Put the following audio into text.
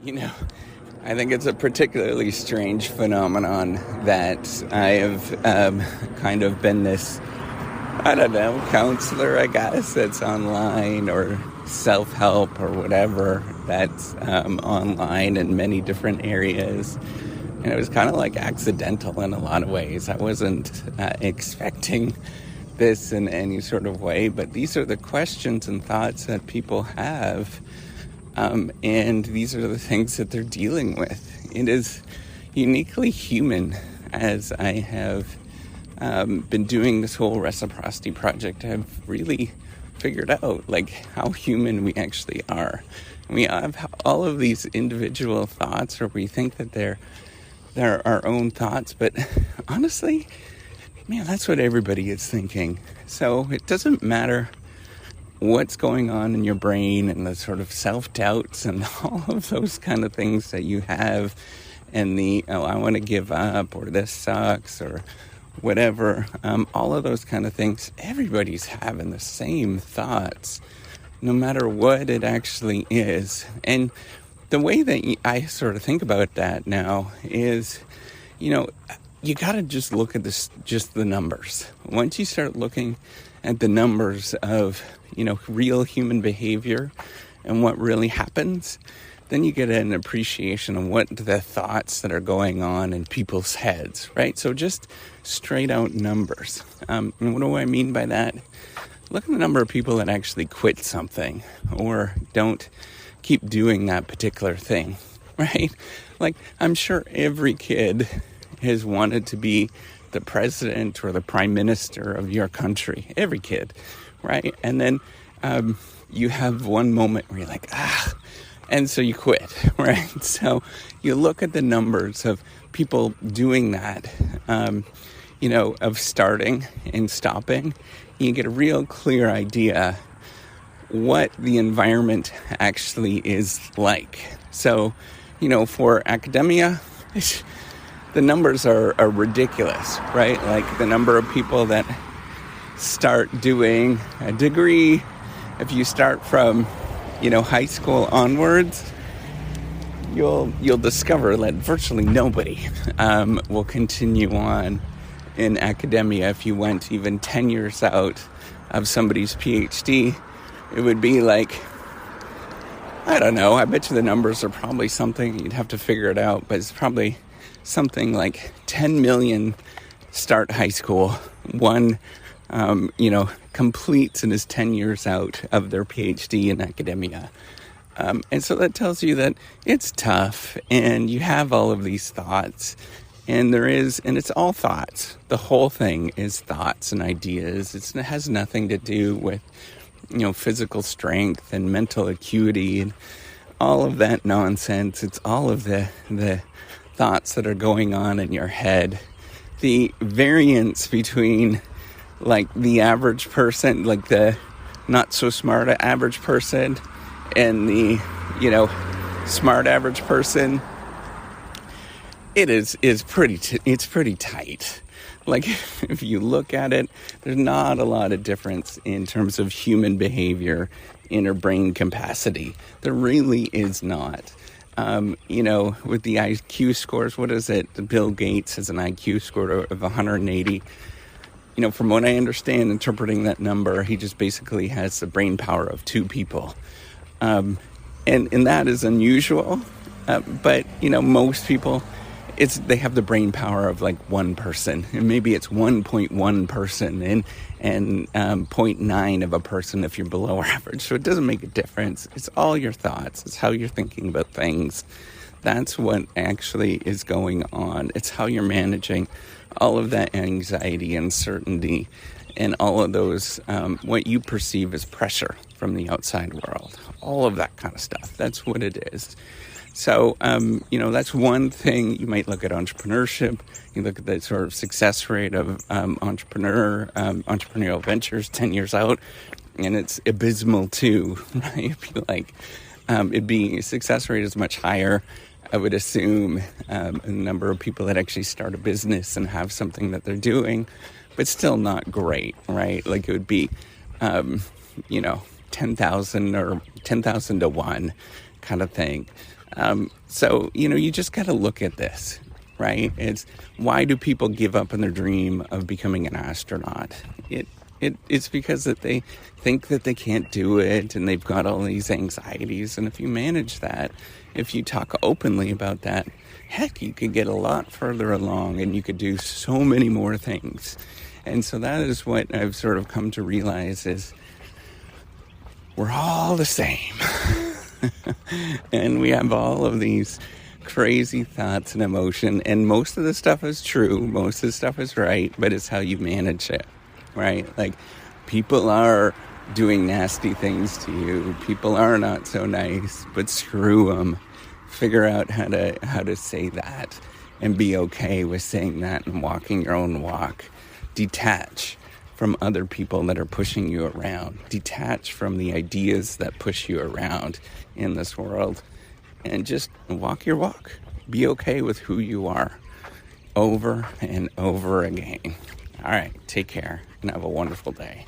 You know, I think it's a particularly strange phenomenon that I have kind of been this, I don't know, counselor, I guess, that's online, or self-help or whatever that's online in many different areas. And it was kind of like accidental in a lot of ways. I wasn't expecting this in any sort of way, but these are the questions and thoughts that people have. And these are the things that they're dealing with. It is uniquely human. As I have been doing this whole reciprocity project, I've really figured out like how human we actually are. We have all of these individual thoughts, or we think that they're our own thoughts, but honestly, man, that's what everybody is thinking. So it doesn't matter what's going on in your brain and the sort of self-doubts and all of those kind of things that you have, and the, oh, I want to give up, or this sucks, or whatever, all of those kind of things. Everybody's having the same thoughts, no matter what it actually is. And the way that I sort of think about that now is, you got to just look at this, just the numbers. Once you start looking at the numbers of, real human behavior and what really happens, then you get an appreciation of what the thoughts that are going on in people's heads, right? So just straight out numbers. And what do I mean by that? Look at the number of people that actually quit something or don't keep doing that particular thing, right? Like, I'm sure every kid has wanted to be the president or the prime minister of your country. Every kid, right? And then you have one moment where you're like, and so you quit, right? So you look at the numbers of people doing that, of starting and stopping. You get a real clear idea what the environment actually is like. So, for academia, the numbers are ridiculous, right? Like the number of people that start doing a degree, if you start from, high school onwards, you'll discover that virtually nobody will continue on in academia. If you went even 10 years out of somebody's PhD, it would be like, I don't know, I bet you the numbers are probably something, you'd have to figure it out, but it's probably something like 10 million start high school. One, completes and is 10 years out of their PhD in academia. And so that tells you that it's tough, and you have all of these thoughts, and it's all thoughts. The whole thing is thoughts and ideas. It has nothing to do with, physical strength and mental acuity and all of that nonsense. It's all of the thoughts that are going on in your head. The variance between like the average person, like the not so smart average person, and the, smart average person, it's pretty tight. Like, if you look at it, there's not a lot of difference in terms of human behavior, inner brain capacity. There really is not. With the IQ scores, what is it? Bill Gates has an IQ score of 180. From what I understand, interpreting that number, he just basically has the brain power of two people. And that is unusual. But, most people, they have the brain power of like one person. And maybe it's 1.1 person and 0.9 of a person if you're below average. So it doesn't make a difference. It's all your thoughts. It's how you're thinking about things. That's what actually is going on. It's how you're managing all of that anxiety, uncertainty, and all of those, what you perceive as pressure from the outside world. All of that kind of stuff. That's what it is. So, that's one thing. You might look at entrepreneurship. You look at the sort of success rate of entrepreneurial ventures 10 years out, and it's abysmal too, right? Success rate is much higher, I would assume, a number of people that actually start a business and have something that they're doing, but still not great, right? Like it would be, 10,000 or 10,000 to 1 kind of thing. So, you just got to look at this, right? It's why do people give up on their dream of becoming an astronaut? It's because that they think that they can't do it, and they've got all these anxieties. And if you manage that, if you talk openly about that, heck, you could get a lot further along, and you could do so many more things. And so that is what I've sort of come to realize is we're all the same. And we have all of these crazy thoughts and emotion, and most of the stuff is true, most of the stuff is right, but it's how you manage it, right? Like, people are doing nasty things to you, people are not so nice, but screw them. Figure out how to say that and be okay with saying that and walking your own walk. Detach from other people that are pushing you around. Detach from the ideas that push you around in this world, and just walk your walk. Be okay with who you are over and over again. All right, take care and have a wonderful day.